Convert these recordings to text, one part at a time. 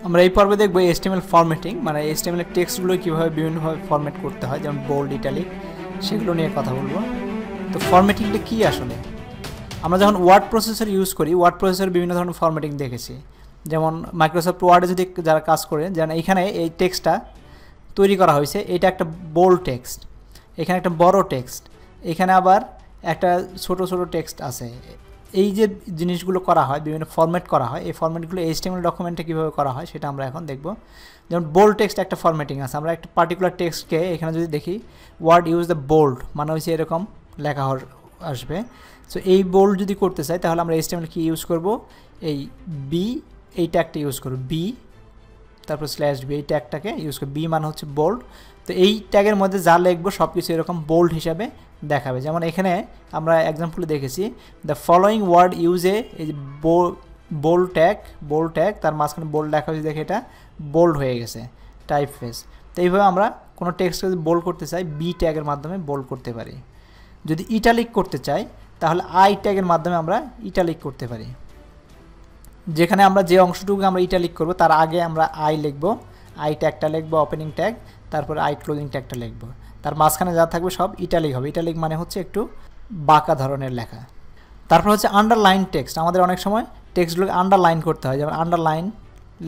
আমরা এই পর্বে দেখব HTML ফরম্যাটিং, মানে HTML এর টেক্সটগুলো কীভাবে বিভিন্নভাবে ফরম্যাট করতে হয়, যেমন বোল্ড, ইটালিক, সেগুলো নিয়ে কথা বলবো। তো ফরম্যাটিংটা কী আসলে? আমরা যখন ওয়ার্ড প্রসেসর ইউজ করি, ওয়ার্ড প্রসেসর বিভিন্ন ধরনের ফরম্যাটিং দেখেছি। যেমন মাইক্রোসফট ওয়ার্ডে যদি যারা কাজ করে, যেমন এইখানে এই টেক্সটটা তৈরি করা হয়েছে, এটা একটা বোল্ড টেক্সট, এখানে একটা বড় টেক্সট, এখানে আবার একটা ছোট ছোট টেক্সট আছে। এই যে জিনিসগুলো করা হয়, বিভিন্ন ফরম্যাট করা হয়, এই ফরম্যাটগুলো HTML ডকুমেন্টে কীভাবে করা হয় সেটা আমরা এখন দেখব। যেমন বোল্ড টেক্সট একটা ফরম্যাটিং আছে, আমরা একটা পার্টিকুলার টেক্সটকে এখানে যদি দেখি ওয়ার্ড ইউজ দ্য বোল্ড, মানে হচ্ছে এরকম লেখা আসবে। সো এই বোল্ড যদি করতে চাই তাহলে আমরা HTML কি ইউজ করব, এই বি, এই ট্যাগটা ইউজ করব, বি তারপর /b, এই ট্যাগটাকে ইউজ করব। বি মানে হচ্ছে বোল্ড। তো এই ট্যাগের মধ্যে যা লিখবো সব কিছু এরকম বোল্ড হিসাবে দেখাবে। যেমন এখানে আমরা এক্সাম্পলে দেখেছি দ্য ফলোয়িং ওয়ার্ড ইউজে, এই যে বোল্ড ট্যাগ তার মাঝখানে বোল্ড লেখা হয়েছে, দেখে এটা বোল্ড হয়ে গেছে, টাইপ ফেস। তো এইভাবে আমরা কোনো টেক্সটকে যদি বোল্ড করতে চাই বি ট্যাগের মাধ্যমে বোল্ড করতে পারি। যদি ইটালিক করতে চাই তাহলে আই ট্যাগের মাধ্যমে আমরা ইটালিক করতে পারি। যেখানে আমরা যে অংশটুকু আমরা ইটালিক করব তার আগে আমরা আই লিখব, আই ট্যাগটা লিখব, ওপেনিং ট্যাগ, তারপর আই ক্লোজিং ট্যাগটা লিখব, তার মাঝখানে যা থাকবে সব ইটালিক হবে। ইটালিক মানে হচ্ছে একটু বাঁকা ধরনের লেখা। তারপর হচ্ছে আন্ডারলাইন টেক্সট। আমাদের অনেক সময় টেক্সটগুলোকে আন্ডারলাইন করতে হয়, যেমন আন্ডারলাইন,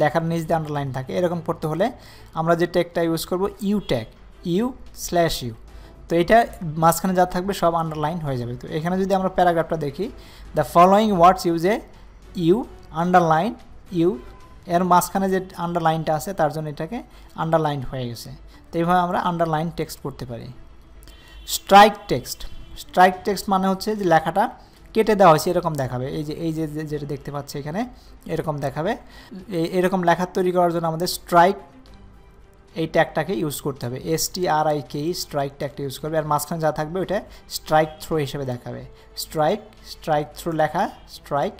লেখার নিচ দিয়ে আন্ডারলাইন থাকে, এরকম করতে হলে আমরা যে ট্যাগটা ইউজ করব ইউ ট্যাগ, ইউ/ইউ। তো এটা মাঝখানে যা থাকবে সব আন্ডারলাইন হয়ে যাবে। তো এখানে যদি আমরা প্যারাগ্রাফটা দেখি, the following words used you underline you, এর মাঝখানে যে আন্ডারলাইনটা আছে তার জন্য এটাকে আন্ডারলাইন হয়ে গেছে। তো এইভাবে আমরা আন্ডারলাইন টেক্সট করতে পারি। স্ট্রাইক টেক্সট মানে হচ্ছে যে লেখাটা কেটে দেওয়া হয়েছে এরকম দেখাবে, এই যে যেটা দেখতে পাচ্ছি এখানে এরকম দেখাবে। এরকম লেখা তৈরি করার জন্য আমাদের স্ট্রাইক এই ট্যাগটাকে ইউজ করতে হবে, STRIK, স্ট্রাইক ট্যাগটা ইউজ করবে। আর মাঝখানে যা থাকবে ওইটা স্ট্রাইক থ্রো হিসেবে দেখাবে, স্ট্রাইক থ্রো লেখা, স্ট্রাইক।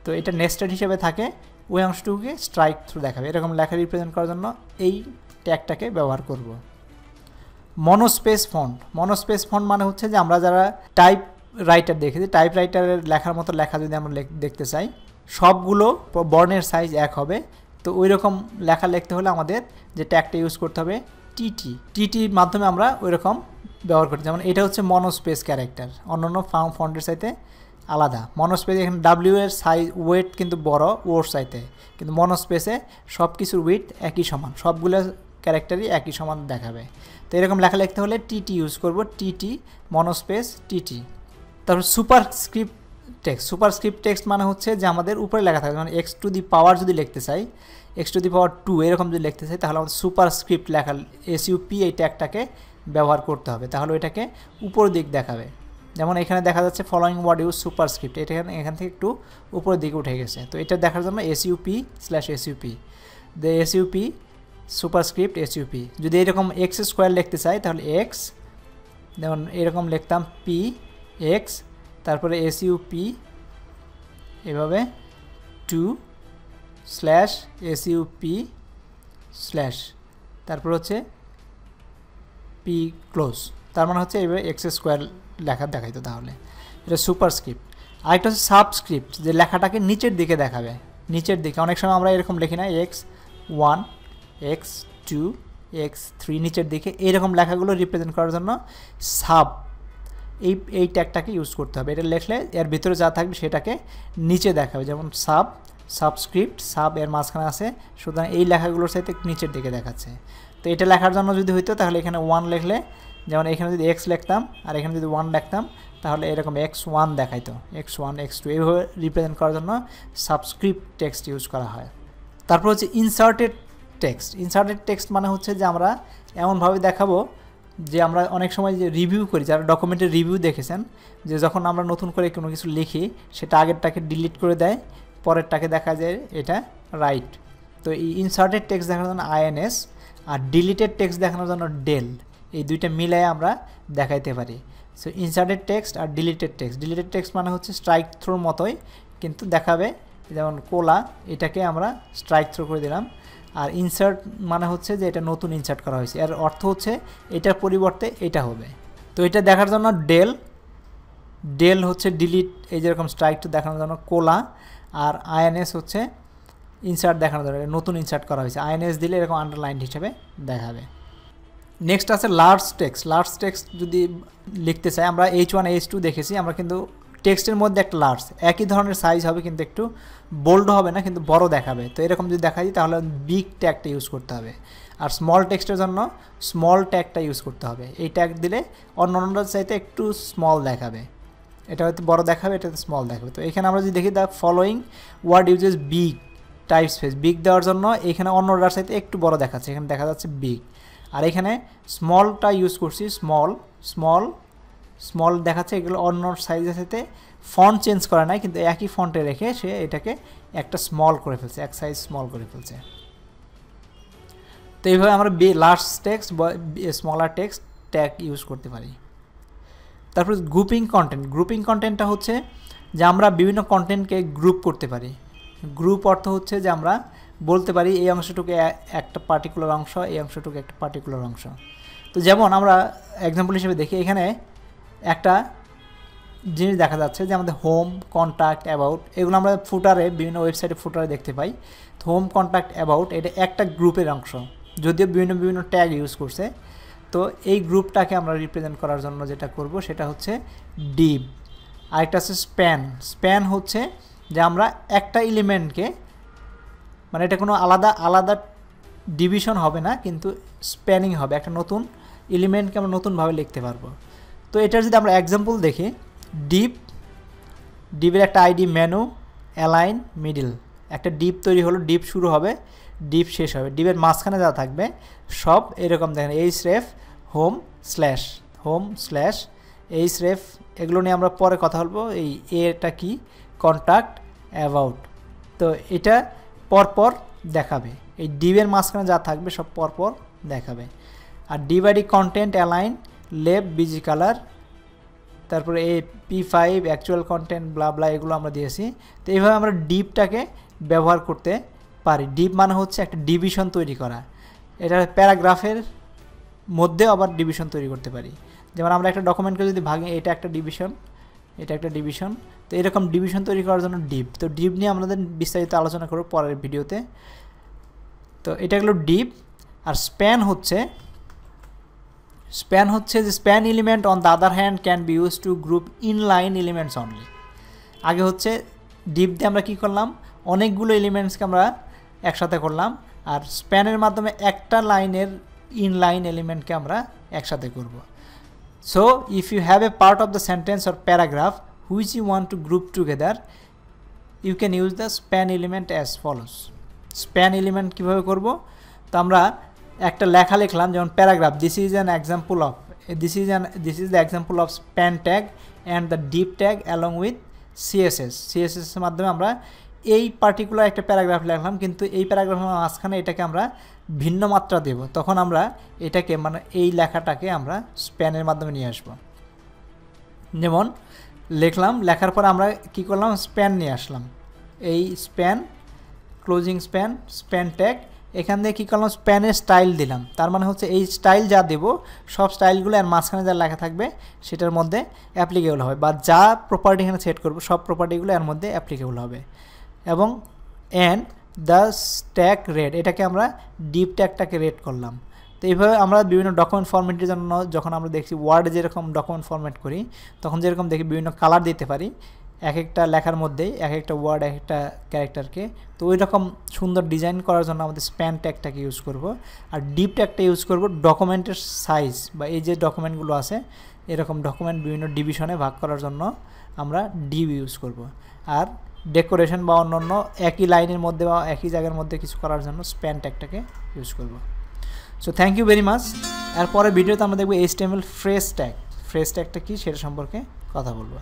তো এটা নেস্টেড হিসেবে থাকে, ওই অংশটুকুকে স্ট্রাইক থ্রু দেখাবে। এরকম লেখা রিপ্রেজেন্ট করার জন্য এই ট্যাগটাকে ব্যবহার করব। মনোস্পেস ফন্ট মানে হচ্ছে যে আমরা যারা টাইপ রাইটার দেখেছি, টাইপ রাইটারের লেখার মতো লেখা যদি আমরা দেখতে চাই, সবগুলো বর্ণের সাইজ এক হবে, তো ওই রকম লেখা লিখতে হলে আমাদের যে ট্যাগটা ইউজ করতে হবে টিটির মাধ্যমে আমরা ওই রকম ব্যবহার করতে। যেমন এটা হচ্ছে মনোস্পেস ক্যারেক্টার, অন্যান্য ফন্টের সাথে আলাদা। মনোস্পেস এখানে ডাব্লিউ এর সাইজ ওয়েট কিন্তু বড় ওর চাইতে, কিন্তু মনোস্পেসে সব কিছুর ওয়েট একই সমান, সবগুলো ক্যারেক্টারই একই সমান দেখাবে। তো এরকম লেখা লিখতে হলে টিটি ইউজ করব, টিটি মনোস্পেস টিটি। তারপর সুপারস্ক্রিপ্ট টেক্সট মানে হচ্ছে যে আমাদের উপরে লেখা থাকে, যেমন x⁴ যদি লিখতে চাই, x⁴2 এরকম যদি লিখতে চাই তাহলে আমাদের সুপারস্ক্রিপ্ট লেখা SUP এই ট্যাগটাকে ব্যবহার করতে হবে, তাহলে ওইটাকে উপর দিক দেখাবে। যেমন এখানে দেখা যাচ্ছে ফলোয়িং ওয়ার্ড ইউজ সুপারস্ক্রিপ্ট, এটা এখান থেকে একটু উপরের দিকে উঠে গেছে। তো এটা দেখার জন্য SUP/SUP, the SUP superscript SUP। যদি এরকম x² লিখতে চাই তাহলে x, যেমন এরকম লিখতাম PX, তারপরে SUP, এভাবে 2/SUP/, তারপর হচ্ছে P ক্লোজ, তার মানে হচ্ছে এইভাবে x² লেখা দেখাইতো। তাহলে এটা সুপারস্ক্রিপ্ট। আরেকটা হচ্ছে সাবস্ক্রিপ্ট, যে লেখাটাকে নিচের দিকে দেখাবে, নিচের দিকে। অনেক সময় আমরা এরকম লিখি না, x1, x2, x3 নিচের দিকে, এইরকম লেখাগুলো রিপ্রেজেন্ট করার জন্য এই ট্যাগটাকে ইউজ করতে হবে। এটা লিখলে এর ভিতরে যা থাকবে সেটাকে নিচে দেখাবে, যেমন সাবস্ক্রিপ্ট, এর মাঝখানে আছে, সুতরাং এই লেখাগুলোর সাথে নিচের দিকে দেখাচ্ছে। তো এটা লেখার জন্য যদি হইতো তাহলে এখানে 1 লিখলে, যেমন এখানে যদি x লিখতাম আর এখানে যদি 1 লিখতাম তাহলে এরকম x1 দেখাইতো, x1, x2 এইভাবে রিপ্রেজেন্ট করার জন্য সাবস্ক্রিপ্ট টেক্সট ইউজ করা হয়। তারপর হচ্ছে ইনসার্টেড টেক্সট মানে হচ্ছে যে আমরা এমনভাবে দেখাবো যে আমরা অনেক সময় যে রিভিউ করি, যারা ডকুমেন্টের রিভিউ দেখেছেন, যে যখন আমরা নতুন করে কোনো কিছু লিখি সেটা আগেরটাকে ডিলিট করে দেয়, পরেরটাকে দেখা যায় এটা রাইট। তো এই ইনসার্টেড টেক্সট দেখানোর জন্য INS, আর ডিলিটেড টেক্সট দেখানোর জন্য ডেল, এই দুইটা মিলাই আমরা দেখাইতে পারি। সো ইনসার্টেড টেক্সট আর ডিলিটেড টেক্সট মানে হচ্ছে স্ট্রাইক থ্রোর মতোই, কিন্তু দেখাবে, যেমন কোলা, এটাকে আমরা স্ট্রাইক থ্রো করে দিলাম। আর ইনসার্ট মানে হচ্ছে যে এটা নতুন ইনসার্ট করা হয়েছে, এর অর্থ হচ্ছে এটার পরিবর্তে এটা হবে। তো এটা দেখার জন্য ডেল হচ্ছে ডিলিট, এই যেরকম স্ট্রাইক টু দেখানোর জন্য কোলা, আর INS হচ্ছে ইনসার্ট দেখানো দরকার, নতুন ইনসার্ট করা হয়েছে, আইএনএস দিলে এরকম আন্ডারলাইন হিসেবে দেখাবে। নেক্সট আছে লার্জ টেক্সট। লার্জ টেক্সট যদি লিখতে চাই, আমরা H1 H2 দেখেছি, আমরা কিন্তু টেক্সটের মধ্যে একটা লার্জ একই ধরনের সাইজ হবে কিন্তু একটু বোল্ড হবে না, কিন্তু বড় দেখাবে। তো এরকম যদি দেখা যায় তাহলে বিগ ট্যাগটা ইউজ করতে হবে। আর স্মল টেক্সটের জন্য স্মল ট্যাগটা ইউজ করতে হবে। এই ট্যাগ দিলে অন্যান্যটার চাইতে একটু স্মল দেখাবে, এটা হয়তো বড় দেখাবে, এটাতে স্মল দেখাবে। তো এখানে আমরা যদি দেখি the following word uses big type space, big দেওয়ার জন্য এখানে অন্যটার চাইতে একটু বড় দেখাচ্ছে, এখানে দেখা যাচ্ছে বিগ। আর এখানে স্মলটা ইউজ করছি, স্মল স্মল স্মল দেখাচ্ছে, এগুলো অন্য সাইজের সাথে ফন্ট চেঞ্জ করা নাই, কিন্তু একই ফন্টে রেখে সে এটাকে একটা স্মল করে ফেলছে, এক সাইজ স্মল করে ফেলছে। তো এইভাবে আমরা লার্জ টেক্সট বা স্মলার টেক্সট ট্যাগ ইউজ করতে পারি। তারপর গ্রুপিং কন্টেন্ট। গ্রুপিং কন্টেন্টটা হচ্ছে যে আমরা বিভিন্ন কন্টেন্টকে গ্রুপ করতে পারি। গ্রুপ অর্থ হচ্ছে যে আমরা বলতে পারি এই অংশটুকু একটা পার্টিকুলার অংশ, এই অংশটুকু একটা পার্টিকুলার অংশ। তো যেমন আমরা এক্সাম্পল হিসেবে দেখি, এখানে একটা জিনিস দেখা যাচ্ছে যে আমাদের হোম, কন্ট্যাক্ট, অ্যাবাউট, এগুলো আমরা ফুটারে বিভিন্ন ওয়েবসাইটে ফুটারে দেখতে পাই। তো হোম, কন্ট্যাক্ট, অ্যাবাউট এটা একটা গ্রুপের অংশ, যদিও বিভিন্ন ট্যাগ ইউজ করছে। তো এই গ্রুপটাকে আমরা রিপ্রেজেন্ট করার জন্য যেটা করব সেটা হচ্ছে ডিভ। আরেকটা আছে স্প্যান। স্প্যান হচ্ছে যে আমরা একটা এলিমেন্টকে, মানে এটা কোনো আলাদা ডিভিশন হবে না, কিন্তু স্প্যানিং হবে, একটা নতুন এলিমেন্টকে আমরা নতুনভাবে লিখতে পারবো। তো এটার যদি আমরা এক্সাম্পল দেখি, ডিভের একটা আইডি মেনু, অ্যালাইন, মিডিল, একটা ডিভ তৈরি হলো, ডিভ শুরু হবে, ডিভ শেষ হবে, ডিভের মাঝখানে যা থাকবে সব এরকম দেখেন, এইচরেফ হোম স্ল্যাশ এইচরেফ, এগুলো নিয়ে আমরা পরে কথা বলবো। এই এটা কি, কন্ট্যাক্ট, অ্যাবাউট। তো এটা পরপর দেখাবে, এই ডিভের মাঝখানে যা থাকবে সব পরপর দেখাবে। আর div id content, align, left, BG colour, তারপরে এই P5 অ্যাকচুয়াল কন্টেন্ট ব্লা এগুলো আমরা দিয়েছি। তো এইভাবে আমরা ডিভটাকে ব্যবহার করতে পারি। ডিভ মানে হচ্ছে একটা ডিভিশন তৈরি করা, এটা প্যারাগ্রাফের মধ্যে আবার ডিভিশন তৈরি করতে পারি। যেমন আমরা একটা ডকুমেন্টকে যদি ভাঙি, এটা একটা ডিভিশন, এটা একটা ডিভিশন। তো এরকম ডিভিশন তৈরি করার জন্য ডিভ। তো ডিভ নিয়ে আমাদের বিস্তারিত আলোচনা করব পরের ভিডিওতে। তো এটা হলো ডিভ। আর স্প্যান হচ্ছে যে span element on the other hand can be use to group inline elements only. আগে হচ্ছে ডিভ দিয়ে আমরা কী করলাম, অনেকগুলো এলিমেন্টসকে আমরা একসাথে করলাম, আর স্প্যানের মাধ্যমে একটা লাইনের ইনলাইন এলিমেন্টকে আমরা একসাথে করব। So if you have a part of the sentence or paragraph which you want to group together, you can use the span element as follows. Span element কীভাবে করব, তো আমরা একটা লেখা লিখলাম, যেমন paragraph, this is the example of span tag and the div tag along with সিএসএসের মাধ্যমে আমরা এই পার্টিকুলার একটা প্যারাগ্রাফ লিখলাম, কিন্তু এই প্যারাগ্রাফের মাঝখানে এটাকে আমরা ভিন্ন মাত্রা দেব, তখন আমরা এটাকে মানে এই লেখাটাকে আমরা স্প্যানের মাধ্যমে নিয়ে আসব। যেমন লিখলাম, লেখার পর আমরা কি করলাম, স্প্যান নিয়ে আসলাম, এই স্প্যান, ক্লোজিং স্প্যান ট্যাগ, এখান থেকে কী করলাম, স্প্যানের স্টাইল দিলাম। তার মানে হচ্ছে এই স্টাইল যা দেব সব স্টাইলগুলো আর মাঝখানে যা লেখা থাকবে সেটার মধ্যে অ্যাপ্লিকেবল হবে, বা যা প্রপার্টি এখানে সেট করবো সব প্রপার্টিগুলো এর মধ্যে অ্যাপ্লিকেবল হবে। এবং অ্যান্ড দ্য ট্যাগ রেট, এটাকে আমরা ডিভ ট্যাগটাকে রেট করলাম। তো এইভাবে আমরা বিভিন্ন ডকুমেন্ট ফরম্যাটের জন্য যখন আমরা দেখছি ওয়ার্ডে যেরকম ডকুমেন্ট ফরম্যাট করি, তখন যেরকম দেখি বিভিন্ন কালার দিতে পারি এক একটা লেখার মধ্যেই, এক একটা ওয়ার্ড, এক একটা ক্যারেক্টারকে। তো ওই রকম সুন্দর ডিজাইন করার জন্য আমাদের স্প্যান ট্যাগটাকে ইউজ করব। আর ডিভ ট্যাগটা ইউজ করব ডকুমেন্টের সাইজ, বা এই যে ডকুমেন্টগুলো আছে এরকম ডকুমেন্ট বিভিন্ন ডিভিশনে ভাগ করার জন্য আমরা ডিভ ইউজ করব। আর ডেকোরেশন বা অন্য একই লাইনের মধ্যে বা একই জায়গার মধ্যে কিছু করার জন্য স্প্যান ট্যাগটাকে ইউজ করব। So thank you very much. এরপরে ভিডিওতে আমরা দেখব HTML ফ্রেজ ট্যাগটা কী সেটা সম্পর্কে কথা বলবো।